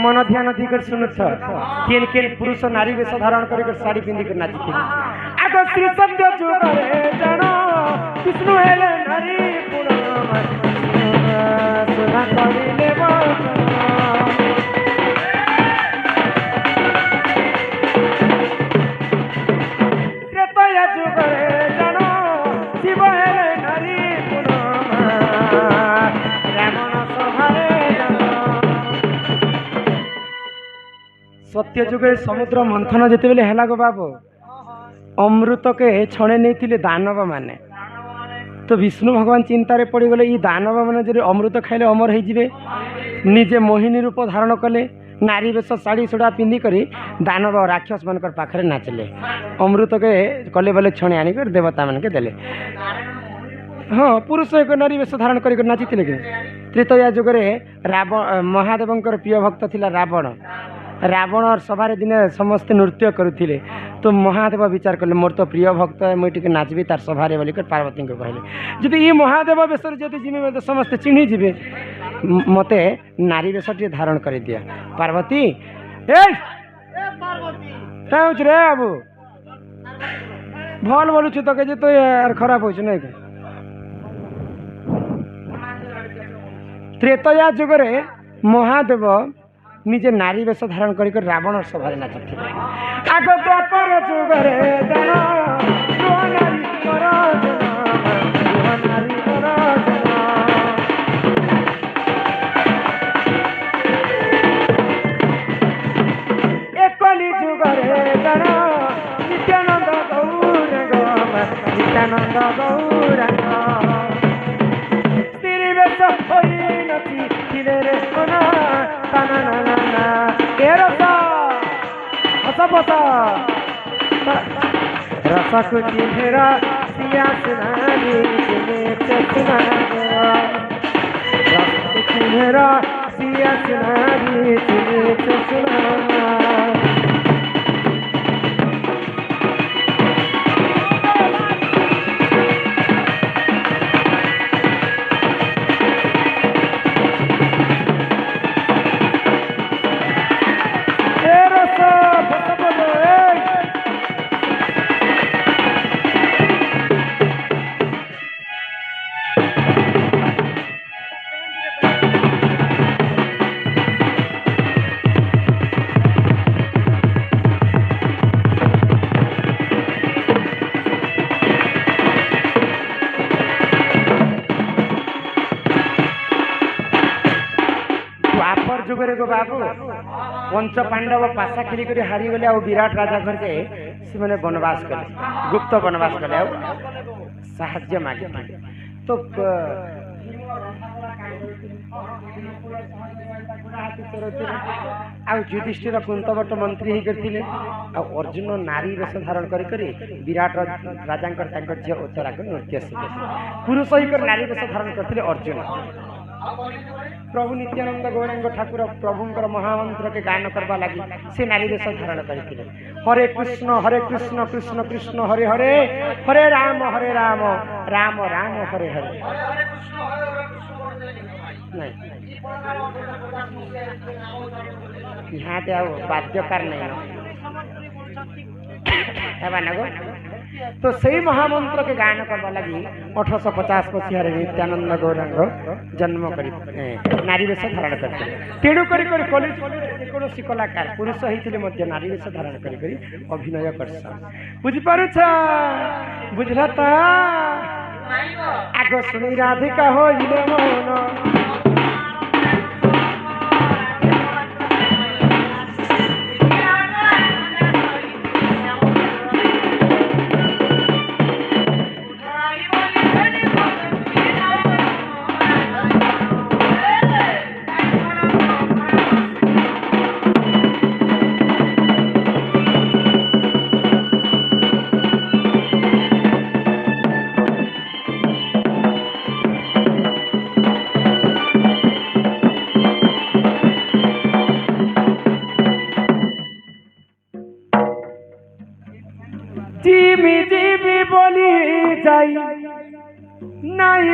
मन ध्यान दी सुनुथ केन केन पुरुष नारी वेश धारण कर साड़ी पिंधि नाची आग श्री सत्य जुगरे जान विष्णु हेले नारी त्रेतया जुगरे जान शिव हेले नारी सत्य जुगे समुद्र मंथन जिते बेले है गो बाबू अमृत के छणे नहीं दानव माने तो विष्णु भगवान चिंतार पड़गले ये दानव मैंने जो अमृत खाइले अमर होजे निजे मोहिनी रूप धारण कले नारी वेश शाढ़ी सुड़ा पिंधिक दानव राक्षस मान पाखे नाचले अमृत के कले बोले छणे आनिक देवता मान के देले हाँ पुरुष एक नारी वेश धारण कर नाची कि त्रेतया जुगरे महादेव प्रिय भक्त थिला रावण रावण और सभार दिने समस्ते नृत्य करुले तो महादेव विचार कले मोर तो प्रिय भक्त मुझे नाचबी तार सभारे बोलिक पार्वती को कहले जदि ये महादेव वेश जब जी समस्ते चिन्ही जी मते नारी वेश टे धारण कर दिया पार्वती रे बाबू भल बोलू तो कहे तो यार खराब हो त्रेतया जुगरे महादेव निजे नारी वेश धारण कर रावण सभा नाचुते आग द्वापर जुगरे एकली जुगरे नित्यानंद नित्यानंद गौरंग स्त्री वेश रसा को चिन्हरा सिया सुनारी चिन्हरा सिया सुनारी सुना जुगरे गो बाबू पंच पांडव पाशा खेली कर हारी गले आ विराट राजा घर के से मैंने वनवास कले गुप्त वनवास कले साहाय्य मागे तो आ युधिष्ठिर कुंतवट मंत्री होते अर्जुन नारी वेश धारण कर विराट राजा झी उत्तरा नृत्य शिखे पुरुष होकर नारी वेश धारण करते अर्जुन प्रभु नित्यानंद गौरांग ठाकुर प्रभुंर महामंत्र के गान करवा लगी से नारी वेश धारण करते हरे कृष्ण कृष्ण कृष्ण हरे हरे हरे राम राम राम हरे हरे यहाँ बाध्यकार नहीं तो सही महामंत्र के गायन करवा लगी 1850 मसीह नित्यानंद गौरांग जन्म कर नारी वेश धारण करते तेणु कौन कलाकार पुरुष होते नारी वेश धारण कर अभिनय कर बुझीपार बुझला तो आग शुणी राधिका हो मन जिमी जिमी बोली जाई नहीं